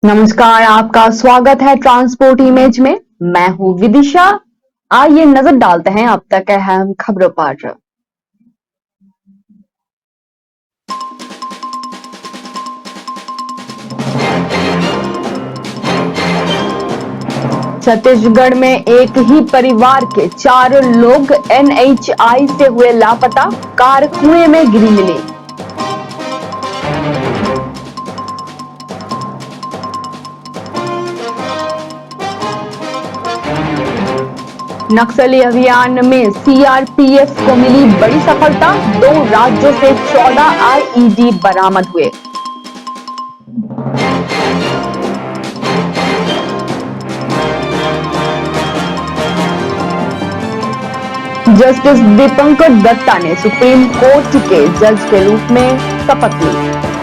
नमस्कार, आपका स्वागत है ट्रांसपोर्ट इमेज में। मैं हूं विदिशा। आइए नजर डालते हैं अब तक अहम खबरों पर। छत्तीसगढ़ में एक ही परिवार के 4 लोग एनएचआई से हुए लापता, कार कुएं में गिरी मिली। नक्सली अभियान में सीआरपीएफ को मिली बड़ी सफलता, 2 राज्यों से 14 आईईडी बरामद हुए। जस्टिस दीपंकर दत्ता ने सुप्रीम कोर्ट के जज के रूप में शपथ ली।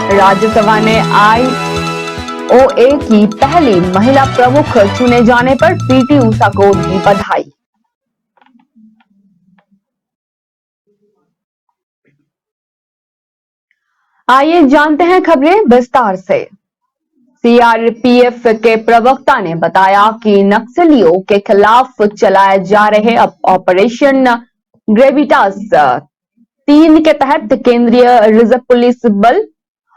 राज्यसभा ने आईओए की पहली महिला प्रमुख चुने जाने पर पीटी उषा को दी बधाई। आइए जानते हैं खबरें विस्तार से। सीआरपीएफ के प्रवक्ता ने बताया कि नक्सलियों के खिलाफ चलाए जा रहे ऑपरेशन ग्रेविटास 3 के तहत केंद्रीय रिजर्व पुलिस बल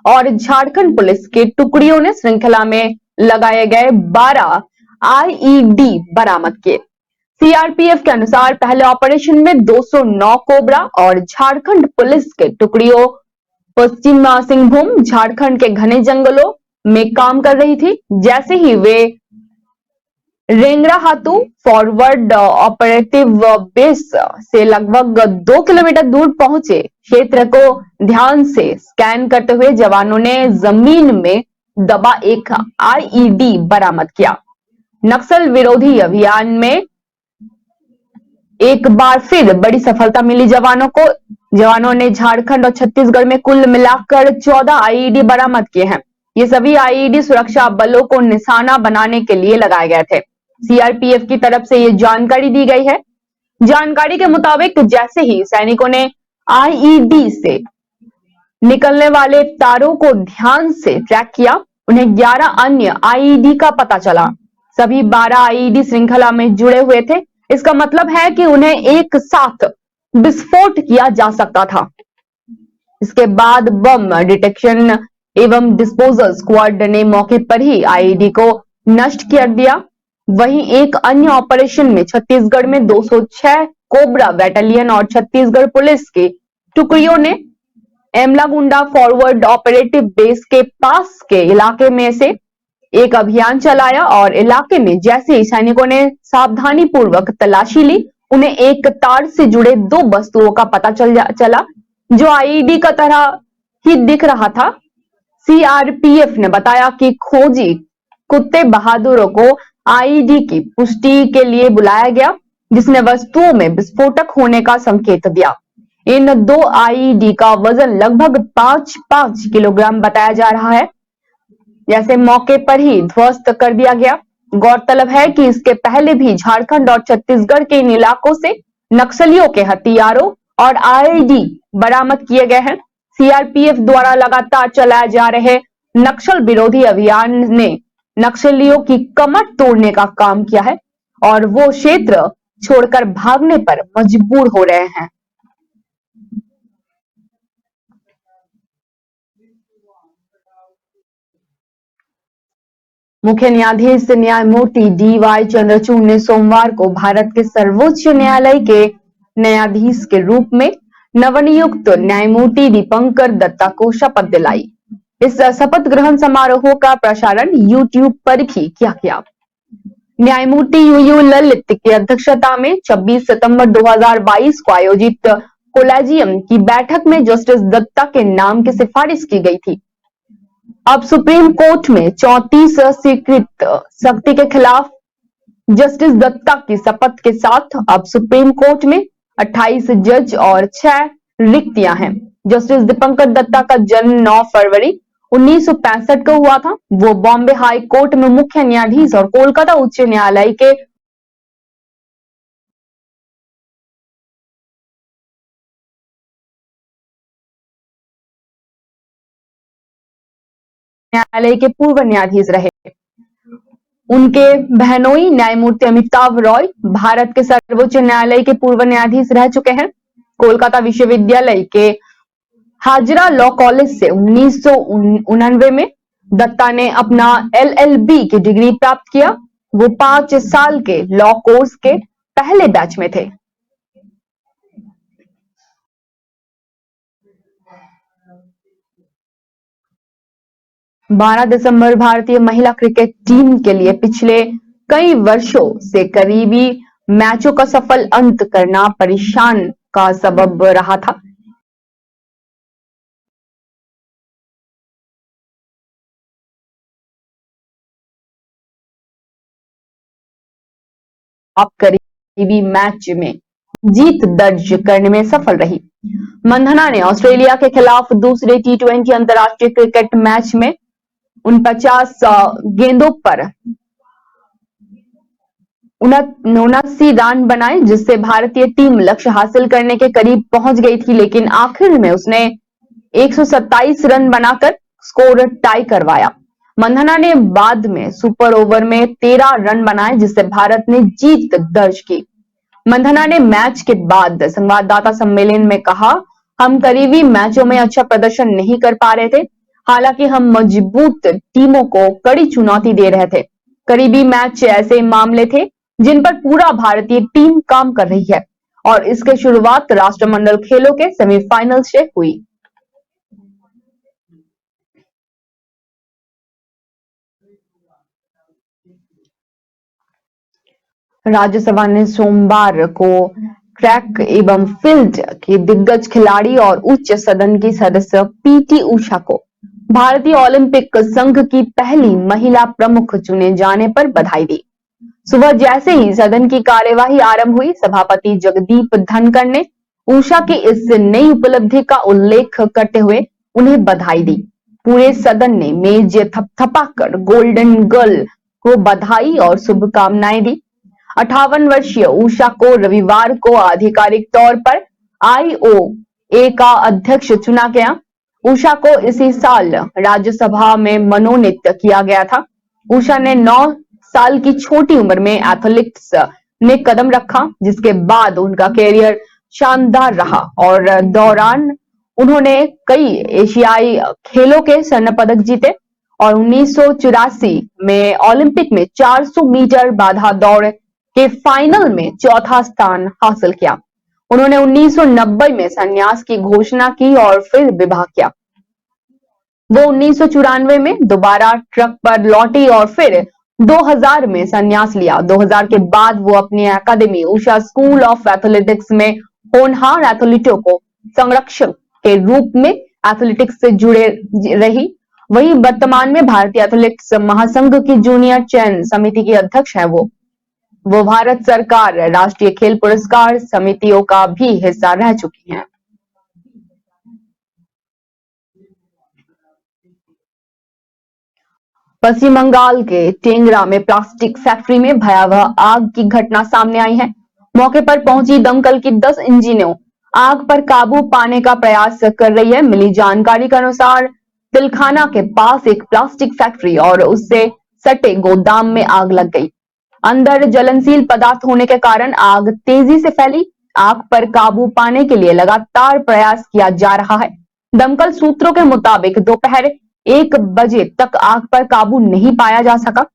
और झारखंड पुलिस की टुकड़ियों ने श्रृंखला में लगाए गए 12 आईईडी बरामद किए। सीआरपीएफ के अनुसार पहले ऑपरेशन में 209 कोबरा और झारखंड पुलिस के टुकड़ियों पश्चिम सिंहभूम झारखंड के घने जंगलों में काम कर रही थी। जैसे ही वे रेंगराहातू फॉरवर्ड ऑपरेटिव बेस से लगभग 2 किलोमीटर दूर पहुंचे, क्षेत्र को ध्यान से स्कैन करते हुए जवानों ने जमीन में दबा एक आईईडी बरामद किया। नक्सल विरोधी अभियान में एक बार फिर बड़ी सफलता मिली जवानों को। जवानों ने झारखंड और छत्तीसगढ़ में कुल मिलाकर 14 आईईडी बरामद किए हैं। ये सभी आईईडी सुरक्षा बलों को निशाना बनाने के लिए लगाए गए थे। सीआरपीएफ की तरफ से ये जानकारी दी गई है। जानकारी के मुताबिक जैसे ही सैनिकों ने आईईडी से निकलने वाले तारों को ध्यान से ट्रैक किया, उन्हें 11 अन्य आईईडी का पता चला। सभी 12 आईईडी श्रृंखला में जुड़े हुए थे। इसका मतलब है कि उन्हें एक साथ विस्फोट किया जा सकता था। इसके बाद बम डिटेक्शन एवं डिस्पोजल स्क्वाड ने मौके पर ही आईईडी को नष्ट कर दिया। वहीं एक अन्य ऑपरेशन में छत्तीसगढ़ में 206 कोबरा बैटालियन और छत्तीसगढ़ पुलिस की टुकड़ियों ने एमलागुंडा फॉरवर्ड ऑपरेटिव बेस के पास के इलाके में से एक अभियान चलाया और इलाके में जैसे ही सैनिकों ने सावधानी पूर्वक तलाशी ली, उन्हें एक तार से जुड़े 2 वस्तुओं का पता चला जो आईईडी का तरह ही दिख रहा था। सीआरपीएफ ने बताया कि खोजी कुत्ते बहादुरों को आईईडी की पुष्टि के लिए बुलाया गया, जिसने वस्तुओं में विस्फोटक होने का संकेत दिया। इन 2 आईईडी का वजन लगभग 5-5 किलोग्राम बताया जा रहा है, जैसे मौके पर ही ध्वस्त कर दिया गया। गौरतलब है कि इसके पहले भी झारखंड और छत्तीसगढ़ के इन इलाकों से नक्सलियों के हथियारों और आईईडी बरामद किए गए हैं। सीआरपीएफ द्वारा लगातार चलाए जा रहे नक्सल विरोधी अभियान ने नक्सलियों की कमर तोड़ने का काम किया है और वो क्षेत्र छोड़कर भागने पर मजबूर हो रहे हैं। मुख्य न्यायाधीश न्यायमूर्ति डीवाई चंद्रचूड़ ने सोमवार को भारत के सर्वोच्च न्यायालय के न्यायाधीश के रूप में नवनियुक्त न्यायमूर्ति दीपंकर दत्ता को शपथ दिलाई। इस शपथ ग्रहण समारोह का प्रसारण यूट्यूब पर भी किया गया। न्यायमूर्ति यूयू ललित की अध्यक्षता में 26 सितंबर 2022 को आयोजित कोलेजियम की बैठक में जस्टिस दत्ता के नाम की सिफारिश की गई थी। अब सुप्रीम कोर्ट में 34 स्वीकृत शक्ति के खिलाफ जस्टिस दत्ता की शपथ के साथ अब सुप्रीम कोर्ट में 28 जज और 6 रिक्तियां हैं। जस्टिस दीपंकर दत्ता का जन्म 9 फरवरी 1965 को हुआ था। वो बॉम्बे हाई कोर्ट में मुख्य न्यायाधीश और कोलकाता उच्च न्यायालय के पूर्व न्यायाधीश रहे। उनके बहनोई न्यायमूर्ति अमिताभ रॉय भारत के सर्वोच्च न्यायालय के पूर्व न्यायाधीश रह चुके हैं। कोलकाता विश्वविद्यालय के हाजरा लॉ कॉलेज से 1999 में दत्ता ने अपना LLB की डिग्री प्राप्त किया। वो 5 साल के लॉ कोर्स के पहले बैच में थे। 12 दिसंबर भारतीय महिला क्रिकेट टीम के लिए पिछले कई वर्षों से करीबी मैचों का सफल अंत करना परेशान का सबब रहा था। आप करीबी मैच में जीत दर्ज करने में सफल रही। मंधना ने ऑस्ट्रेलिया के खिलाफ दूसरे T20 अंतर्राष्ट्रीय क्रिकेट मैच में 49 गेंदों पर 79 रन बनाए, जिससे भारतीय टीम लक्ष्य हासिल करने के करीब पहुंच गई थी, लेकिन आखिर में उसने 127 रन बनाकर स्कोर टाई करवाया। मंधना ने बाद में सुपर ओवर में 13 रन बनाए, जिससे भारत ने जीत दर्ज की। मंधना ने मैच के बाद संवाददाता सम्मेलन में कहा, हम करीबी मैचों में अच्छा प्रदर्शन नहीं कर पा रहे थे। हालांकि हम मजबूत टीमों को कड़ी चुनौती दे रहे थे। करीबी मैच ऐसे मामले थे जिन पर पूरा भारतीय टीम काम कर रही है और इसके शुरुआत राष्ट्रमंडल खेलों के सेमीफाइनल से हुई। राज्यसभा ने सोमवार को ट्रैक एवं फील्ड के दिग्गज खिलाड़ी और उच्च सदन की सदस्य PT उषा को भारतीय ओलंपिक संघ की पहली महिला प्रमुख चुने जाने पर बधाई दी। सुबह जैसे ही सदन की कार्यवाही आरंभ हुई, सभापति जगदीप धनखड़ ने उषा की इस नई उपलब्धि का उल्लेख करते हुए उन्हें बधाई दी। पूरे सदन ने मेज थपथपाकर गोल्डन गर्ल को बधाई और शुभकामनाएं दी। 58 वर्षीय उषा को रविवार को आधिकारिक तौर पर IOA का अध्यक्ष चुना गया। उषा को इसी साल राज्यसभा में मनोनीत किया गया था। उषा ने 9 साल की छोटी उम्र में एथलेटिक्स में कदम रखा, जिसके बाद उनका कैरियर शानदार रहा और दौरान उन्होंने कई एशियाई खेलों के स्वर्ण पदक जीते और 1984 में ओलंपिक में 400 मीटर बाधा दौड़ के फाइनल में चौथा स्थान हासिल किया। उन्होंने 1990 में संन्यास की घोषणा की और फिर विवाह किया। वो 1994 में दोबारा ट्रक पर लौटी और फिर 2000 में संन्यास लिया। 2000 के बाद वो अपनी academy Usha school of athletics में होनहार एथलीटों को संरक्षक के रूप में एथलेटिक्स से जुड़े रही। वही वर्तमान में भारतीय एथलेटिक्स महासंघ की जूनियर चयन समिति की अध्यक्ष है। वो भारत सरकार राष्ट्रीय खेल पुरस्कार समितियों का भी हिस्सा रह चुकी हैं। पश्चिम बंगाल के टेंगरा में प्लास्टिक फैक्ट्री में भयावह आग की घटना सामने आई है। मौके पर पहुंची दमकल की 10 इंजनों आग पर काबू पाने का प्रयास कर रही है। मिली जानकारी के अनुसार तिलखाना के पास एक प्लास्टिक फैक्ट्री और उससे सटे गोदाम में आग लग गई। अंदर ज्वलनशील पदार्थ होने के कारण आग तेजी से फैली। आग पर काबू पाने के लिए लगातार प्रयास किया जा रहा है। दमकल सूत्रों के मुताबिक दोपहर 1 बजे तक आग पर काबू नहीं पाया जा सका।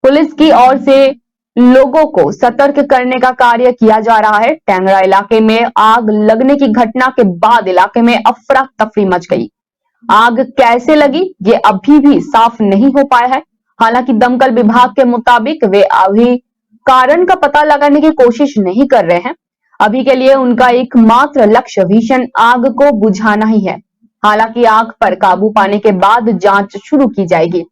पुलिस की ओर से लोगों को सतर्क करने का कार्य किया जा रहा है। टेंगरा इलाके में आग लगने की घटना के बाद इलाके में अफरा तफरी मच गई। आग कैसे लगी ये अभी भी साफ नहीं हो पाया है। हालांकि दमकल विभाग के मुताबिक वे अभी कारण का पता लगाने की कोशिश नहीं कर रहे हैं। अभी के लिए उनका एकमात्र लक्ष्य भीषण आग को बुझाना ही है। हालांकि आग पर काबू पाने के बाद जांच शुरू की जाएगी।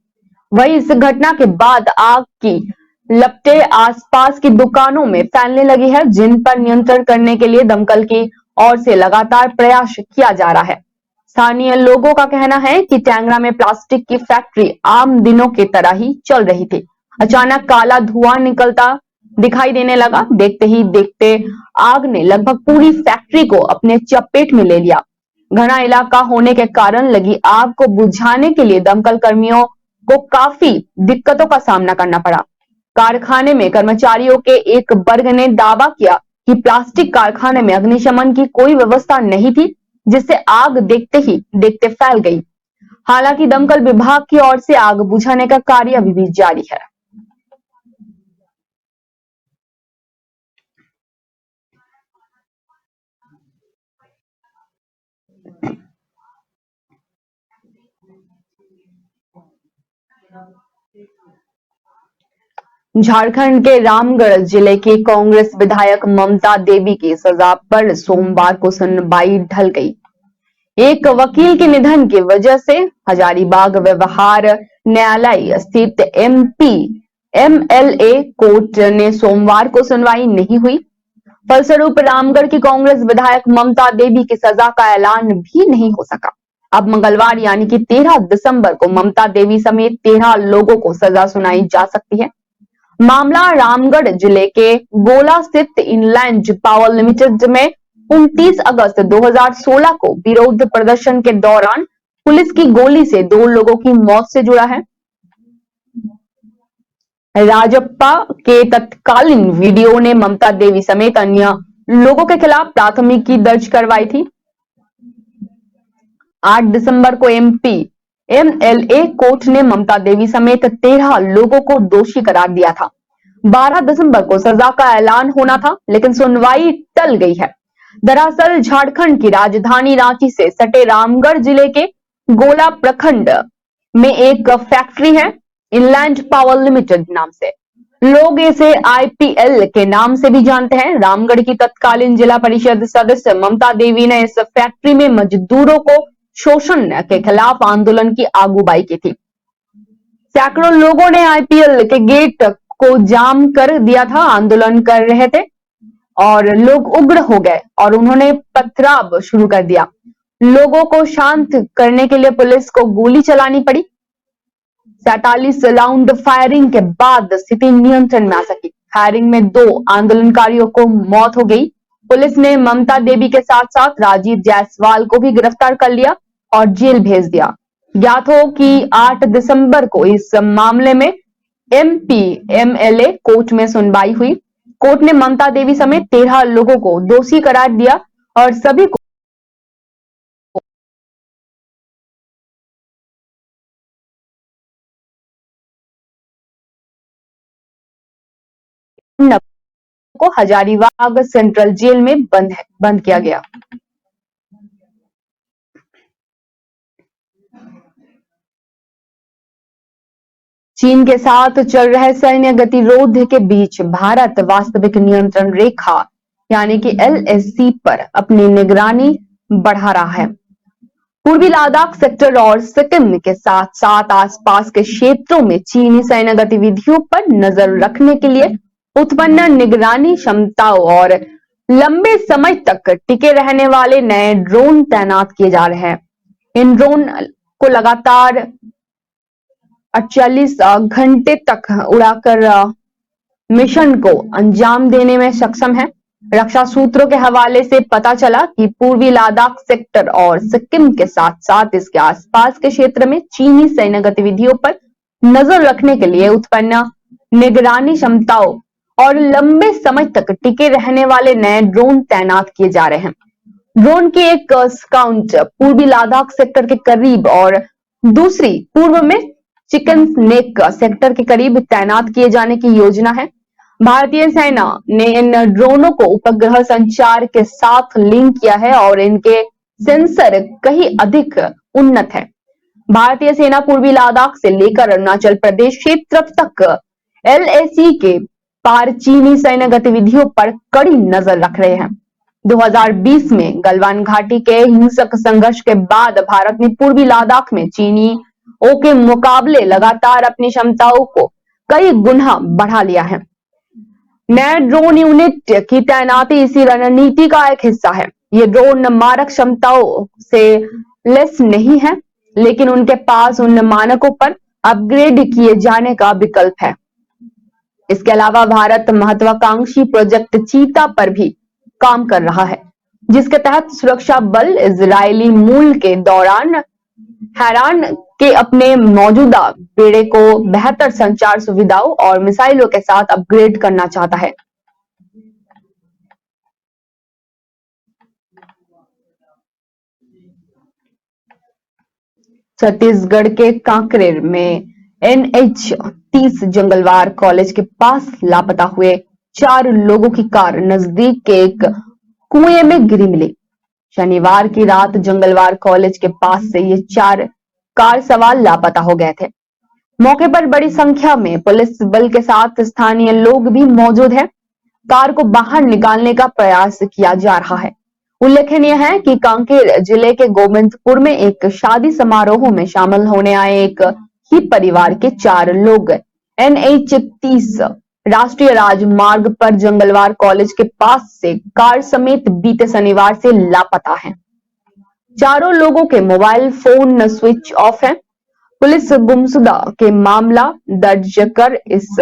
वहीं इस घटना के बाद आग की लपटें आसपास की दुकानों में फैलने लगी है, जिन पर नियंत्रण करने के लिए दमकल की ओर से लगातार प्रयास किया जा रहा है। स्थानीय लोगों का कहना है कि टेंगरा में प्लास्टिक की फैक्ट्री आम दिनों की तरह ही चल रही थी। अचानक काला धुआं निकलता दिखाई देने लगा। देखते ही देखते आग ने लगभग पूरी फैक्ट्री को अपने चपेट में ले लिया। घना इलाका होने के कारण लगी आग को बुझाने के लिए दमकल कर्मियों को काफी दिक्कतों का सामना करना पड़ा। कारखाने में कर्मचारियों के एक वर्ग ने दावा किया कि प्लास्टिक कारखाने में अग्निशमन की कोई व्यवस्था नहीं थी, जिससे आग देखते ही देखते फैल गई। हालांकि दमकल विभाग की ओर से आग बुझाने का कार्य अभी भी जारी है। झारखंड के रामगढ़ जिले की कांग्रेस विधायक ममता देवी की सजा पर सोमवार को सुनवाई ढल गई। एक वकील के निधन की वजह से हजारीबाग व्यवहार न्यायालय स्थित एमएलए कोर्ट ने सोमवार को सुनवाई नहीं हुई। फलस्वरूप रामगढ़ की कांग्रेस विधायक ममता देवी की सजा का ऐलान भी नहीं हो सका। अब मंगलवार यानी कि 13 दिसंबर को ममता देवी समेत 13 लोगों को सजा सुनाई जा सकती है। मामला रामगढ़ जिले के गोला स्थित इनलैंड पावर लिमिटेड में 29 अगस्त 2016 को विरोध प्रदर्शन के दौरान पुलिस की गोली से 2 लोगों की मौत से जुड़ा है। राजप्पा के तत्कालीन वीडियो ने ममता देवी समेत अन्य लोगों के खिलाफ प्राथमिकी दर्ज करवाई थी। 8 दिसंबर को एमएलए कोर्ट ने ममता देवी समेत 13 लोगों को दोषी करार दिया था। 12 दिसंबर को सजा का ऐलान होना था, लेकिन सुनवाई टल गई है। दरअसल झारखंड की राजधानी रांची से सटे रामगढ़ जिले के गोला प्रखंड में एक फैक्ट्री है, इनलैंड पावर लिमिटेड नाम से। लोग इसे आईपीएल के नाम से भी जानते हैं। रामगढ़ की तत्कालीन जिला परिषद सदस्य ममता देवी ने इस फैक्ट्री में मजदूरों को शोषण के खिलाफ आंदोलन की अगुवाई की थी। सैकड़ों लोगों ने आईपीएल के गेट को जाम कर दिया था, आंदोलन कर रहे थे और लोग उग्र हो गए और उन्होंने पथराव शुरू कर दिया। लोगों को शांत करने के लिए पुलिस को गोली चलानी पड़ी। 47 राउंड फायरिंग के बाद स्थिति नियंत्रण में आ सकी। फायरिंग में 2 आंदोलनकारियों को मौत हो गई। पुलिस ने ममता देवी के साथ साथ राजीव जायसवाल को भी गिरफ्तार कर लिया और जेल भेज दिया। ज्ञात हो कि 8 दिसंबर को इस मामले में एमएलए कोर्ट में सुनवाई हुई। कोर्ट ने ममता देवी समेत 13 लोगों को दोषी करार दिया और सभी को हजारीबाग सेंट्रल जेल में बंद किया गया। चीन के साथ चल रहे सैन्य गतिरोध के बीच भारत वास्तविक नियंत्रण रेखा यानी कि एलएसी पर अपनी निगरानी बढ़ा रहा है। पूर्वी लद्दाख सेक्टर और सिक्किम के साथ साथ आसपास के क्षेत्रों में चीनी सैन्य गतिविधियों पर नजर रखने के लिए उत्पन्न निगरानी क्षमताओं और लंबे समय तक टिके रहने वाले नए ड्रोन तैनात किए जा रहे हैं। इन ड्रोन को लगातार 48 घंटे तक उड़ाकर मिशन को अंजाम देने में सक्षम है। रक्षा सूत्रों के हवाले से पता चला कि पूर्वी लद्दाख सेक्टर और सिक्किम के साथ साथ इसके आसपास के क्षेत्र में चीनी सैन्य गतिविधियों पर नजर रखने के लिए उत्पन्न निगरानी क्षमताओं और लंबे समय तक टिके रहने वाले नए ड्रोन तैनात किए जा रहे हैं। ड्रोन की एक स्काउट पूर्वी लद्दाख सेक्टर के करीब और दूसरी पूर्व में चिकन नेक सेक्टर के करीब तैनात किए जाने की योजना है। भारतीय सेना ने इन ड्रोनों को उपग्रह संचार के साथ लिंक किया है और इनके सेंसर कहीं अधिक उन्नत है। भारतीय सेना पूर्वी लद्दाख से लेकर अरुणाचल प्रदेश क्षेत्र तक एलएसी के पार चीनी सैन्य गतिविधियों पर कड़ी नजर रख रहे हैं। 2020 में गलवान घाटी के हिंसक संघर्ष के बाद भारत ने पूर्वी लद्दाख में चीनियों के मुकाबले लगातार अपनी क्षमताओं को कई गुना बढ़ा लिया है। नए ड्रोन यूनिट की तैनाती इसी रणनीति का एक हिस्सा है। ये ड्रोन मारक क्षमताओं से लेस नहीं है, लेकिन उनके पास उन मानकों पर अपग्रेड किए जाने का विकल्प है। इसके अलावा भारत महत्वाकांक्षी प्रोजेक्ट चीता पर भी काम कर रहा है, जिसके तहत सुरक्षा बल इजरायली मूल के दौरान हैरान के अपने मौजूदा बेड़े को बेहतर संचार सुविधाओं और मिसाइलों के साथ अपग्रेड करना चाहता है। छत्तीसगढ़ के कांकेर में NH-30 जंगलवार कॉलेज के पास लापता हुए 4 लोगों की कार नजदीक के एक कुएं में गिरी मिली। शनिवार की रात जंगलवार कॉलेज के पास से ये 4 कार सवार लापता हो गए थे। मौके पर बड़ी संख्या में पुलिस बल के साथ स्थानीय लोग भी मौजूद हैं। कार को बाहर निकालने का प्रयास किया जा रहा है। उल्लेखनीय है कि कांकेर जिले के गोविंदपुर में एक शादी समारोह में शामिल होने आए एक ही परिवार के 4 लोग NH-30 राष्ट्रीय राजमार्ग पर जंगलवार कॉलेज के पास से कार समेत बीते शनिवार से लापता हैं। चारों लोगों के मोबाइल फोन स्विच ऑफ है। पुलिस गुमशुदा के मामला दर्ज कर इस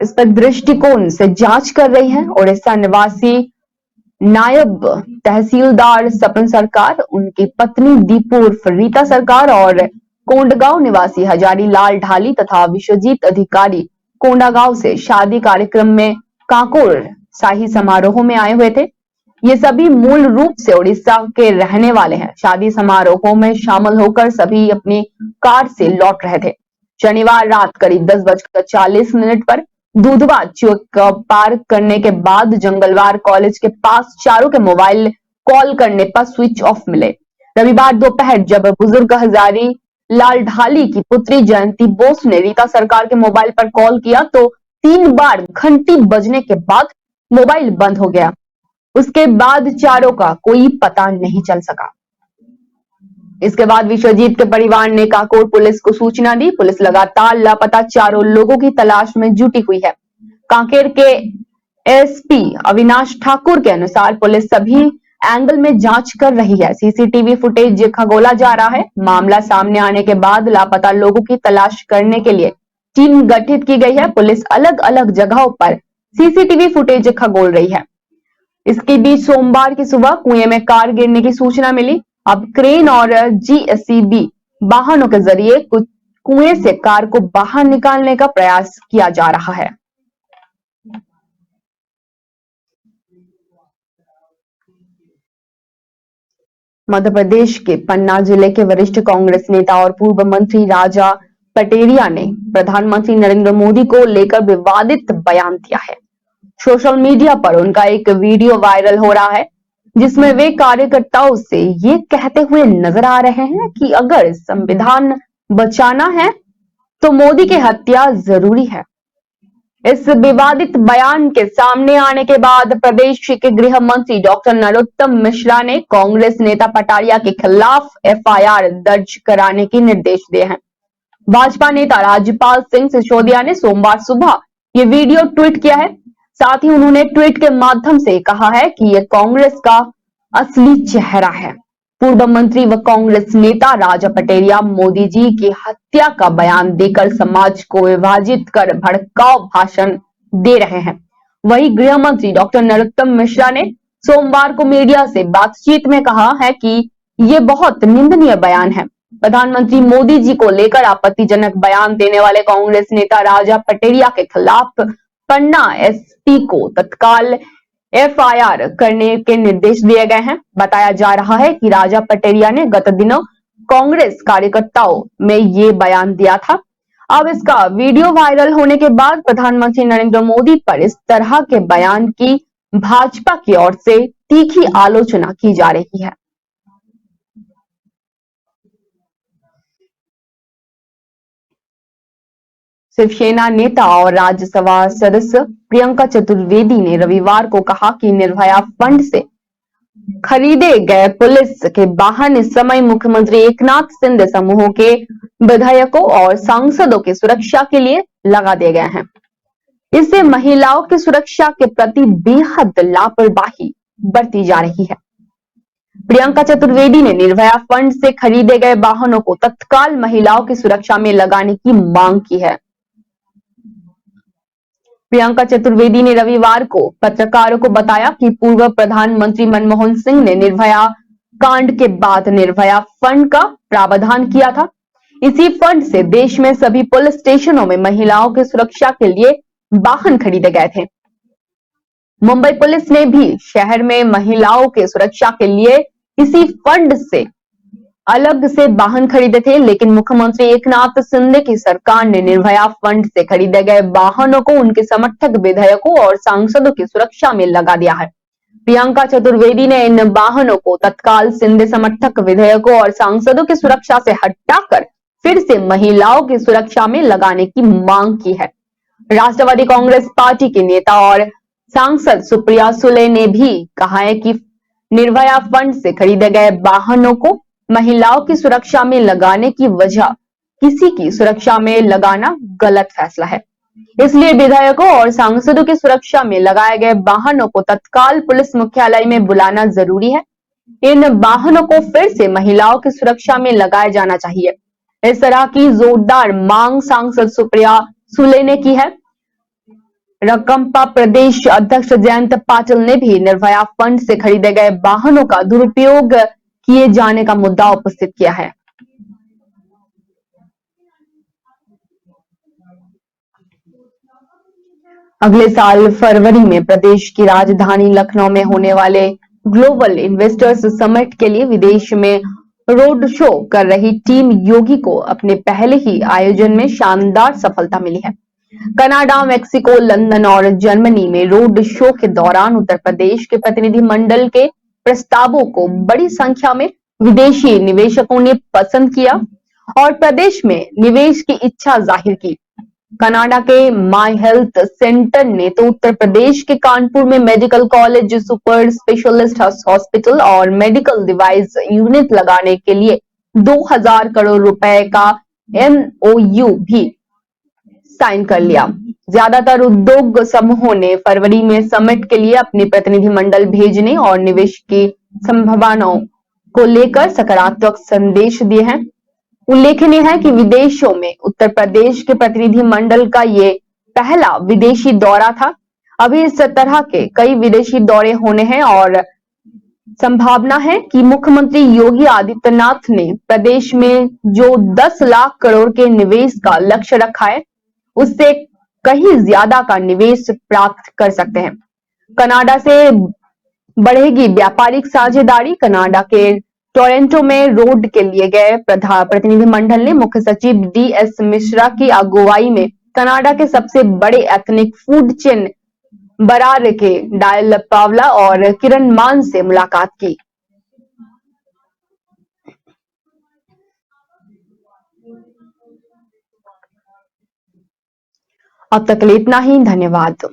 पर दृष्टिकोण से जांच कर रही है। ओडिशा निवासी नायब तहसीलदार सपन सरकार, उनकी पत्नी दीपू उर्फ रीता सरकार और कोंडागांव निवासी हजारी लाल ढाली तथा विश्वजीत अधिकारी कोंडागांव से शादी कार्यक्रम में कांकोर शाही समारोह में आए हुए थे। ये सभी मूल रूप से उड़ीसा के रहने वाले हैं। शादी समारोह में शामिल होकर सभी अपनी कार से लौट रहे थे। शनिवार रात करीब 10:40 पर दूधवा चौक पार करने के बाद जंगलवार कॉलेज के पास चारों के मोबाइल कॉल करने पर स्विच ऑफ मिले। रविवार दोपहर जब बुजुर्ग हजारी लाल ढाली की पुत्री जयंती बोस ने रीता सरकार के मोबाइल पर कॉल किया तो 3 बार घंटी बजने के बाद मोबाइल बंद हो गया। उसके बाद चारों का कोई पता नहीं चल सका। इसके बाद विश्वजीत के परिवार ने कांकोर पुलिस को सूचना दी। पुलिस लगातार लापता चारों लोगों की तलाश में जुटी हुई है। कांकेर के एसपी अविनाश ठाकुर के अनुसार पुलिस सभी एंगल में जांच कर रही है। सीसीटीवी फुटेज खंगोला जा रहा है। मामला सामने आने के बाद लापता लोगों की तलाश करने के लिए टीम गठित की गई है। पुलिस अलग अलग जगहों पर सीसीटीवी फुटेज खंगोल रही है। इसके बीच सोमवार की सुबह कुएं में कार गिरने की सूचना मिली। अब क्रेन और GCB वाहनों के जरिए कुएं से कार को बाहर निकालने का प्रयास किया जा रहा है। मध्य प्रदेश के पन्ना जिले के वरिष्ठ कांग्रेस नेता और पूर्व मंत्री राजा पटेरिया ने प्रधानमंत्री नरेंद्र मोदी को लेकर विवादित बयान दिया है। सोशल मीडिया पर उनका एक वीडियो वायरल हो रहा है, जिसमें वे कार्यकर्ताओं से ये कहते हुए नजर आ रहे हैं कि अगर संविधान बचाना है तो मोदी की हत्या जरूरी है। इस विवादित बयान के सामने आने के बाद प्रदेश के गृह मंत्री डॉक्टर नरोत्तम मिश्रा ने कांग्रेस नेता पटारिया के खिलाफ FIR दर्ज कराने के निर्देश दिए हैं। भाजपा नेता राजपाल सिंह सिसोदिया ने सोमवार सुबह ये वीडियो ट्वीट किया है। साथ ही उन्होंने ट्वीट के माध्यम से कहा है कि यह कांग्रेस का असली चेहरा है। पूर्व मंत्री व कांग्रेस नेता राजा पटेरिया मोदी जी की हत्या का बयान देकर समाज को विभाजित कर भड़काऊ भाषण दे रहे हैं। वहीं गृह मंत्री डॉक्टर नरोत्तम मिश्रा ने सोमवार को मीडिया से बातचीत में कहा है कि ये बहुत निंदनीय बयान है। प्रधानमंत्री मोदी जी को लेकर आपत्तिजनक बयान देने वाले कांग्रेस नेता राजा पटेरिया के खिलाफ पन्ना SP को तत्काल FIR करने के निर्देश दिए गए हैं। बताया जा रहा है कि राजा पटेरिया ने गत दिनों कांग्रेस कार्यकर्ताओं में ये बयान दिया था। अब इसका वीडियो वायरल होने के बाद प्रधानमंत्री नरेंद्र मोदी पर इस तरह के बयान की भाजपा की ओर से तीखी आलोचना की जा रही है। शिवसेना नेता और राज्यसभा सदस्य प्रियंका चतुर्वेदी ने रविवार को कहा कि निर्भया फंड से खरीदे गए पुलिस के वाहन इस समय मुख्यमंत्री एकनाथ शिंदे समूह के विधायकों और सांसदों की सुरक्षा के लिए लगा दिए गए हैं। इससे महिलाओं की सुरक्षा के प्रति बेहद लापरवाही बरती जा रही है। प्रियंका चतुर्वेदी ने निर्भया फंड से खरीदे गए वाहनों को तत्काल महिलाओं की सुरक्षा में लगाने की मांग की है। प्रियंका चतुर्वेदी ने रविवार को पत्रकारों को बताया कि पूर्व प्रधानमंत्री मनमोहन सिंह ने निर्भया कांड के बाद निर्भया फंड का प्रावधान किया था। इसी फंड से देश में सभी पुलिस स्टेशनों में महिलाओं की सुरक्षा के लिए वाहन खरीदे गए थे। मुंबई पुलिस ने भी शहर में महिलाओं के सुरक्षा के लिए इसी फंड से अलग से वाहन खरीदे थे, लेकिन मुख्यमंत्री एकनाथ शिंदे की सरकार ने निर्भया फंड से खरीदे गए वाहनों को उनके समर्थक विधायकों और सांसदों की सुरक्षा में लगा दिया है। प्रियंका चतुर्वेदी ने इन वाहनों को तत्काल शिंदे समर्थक विधायकों और सांसदों की सुरक्षा से हटाकर फिर से महिलाओं की सुरक्षा में लगाने की मांग की है। राष्ट्रवादी कांग्रेस पार्टी के नेता और सांसद सुप्रिया सुले ने भी कहा है कि निर्भया फंड से खरीदे गए वाहनों को महिलाओं की सुरक्षा में लगाने की वजह किसी की सुरक्षा में लगाना गलत फैसला है, इसलिए विधायकों और सांसदों की सुरक्षा में लगाए गए वाहनों को तत्काल पुलिस मुख्यालय में बुलाना जरूरी है। इन वाहनों को फिर से महिलाओं की सुरक्षा में लगाया जाना चाहिए। इस तरह की जोरदार मांग सांसद सुप्रिया सुले ने की है। रकमपा प्रदेश अध्यक्ष जयंत पाटिल ने भी निर्भया फंड से खरीदे गए वाहनों का दुरुपयोग किए जाने का मुद्दा उपस्थित किया है। अगले साल फरवरी में प्रदेश की राजधानी लखनऊ में होने वाले ग्लोबल इन्वेस्टर्स समिट के लिए विदेश में रोड शो कर रही टीम योगी को अपने पहले ही आयोजन में शानदार सफलता मिली है। कनाडा, मेक्सिको, लंदन और जर्मनी में रोड शो के दौरान उत्तर प्रदेश के प्रतिनिधि मंडल के प्रस्तावों को बड़ी संख्या में विदेशी निवेशकों ने पसंद किया और प्रदेश में निवेश की इच्छा जाहिर की। कनाडा के माई हेल्थ सेंटर ने तो उत्तर प्रदेश के कानपुर में medical college, super specialist hospital और मेडिकल डिवाइस यूनिट लगाने के लिए 2000 करोड़ रुपए का MOU भी साइन कर लिया। ज्यादातर उद्योग समूहों ने फरवरी में समिट के लिए अपने प्रतिनिधि मंडल भेजने और निवेश की संभावनाओं को लेकर सकारात्मक संदेश दिए हैं। उल्लेखनीय है कि विदेशों में उत्तर प्रदेश के प्रतिनिधि मंडल का ये पहला विदेशी दौरा था। अभी इस तरह के कई विदेशी दौरे होने हैं और संभावना है कि मुख्यमंत्री योगी आदित्यनाथ ने प्रदेश में जो 10 लाख करोड़ के निवेश का लक्ष्य रखा है, उससे कहीं ज्यादा का निवेश प्राप्त कर सकते हैं। कनाडा से बढ़ेगी व्यापारिक साझेदारी। कनाडा के टोरंटो में रोड के लिए गए प्रतिनिधि मंडल ने मुख्य सचिव DS मिश्रा की अगुवाई में कनाडा के सबसे बड़े एथनिक फूड चेन बरार के डायल पावला और किरण मान से मुलाकात की। अब तक इतना ही, धन्यवाद।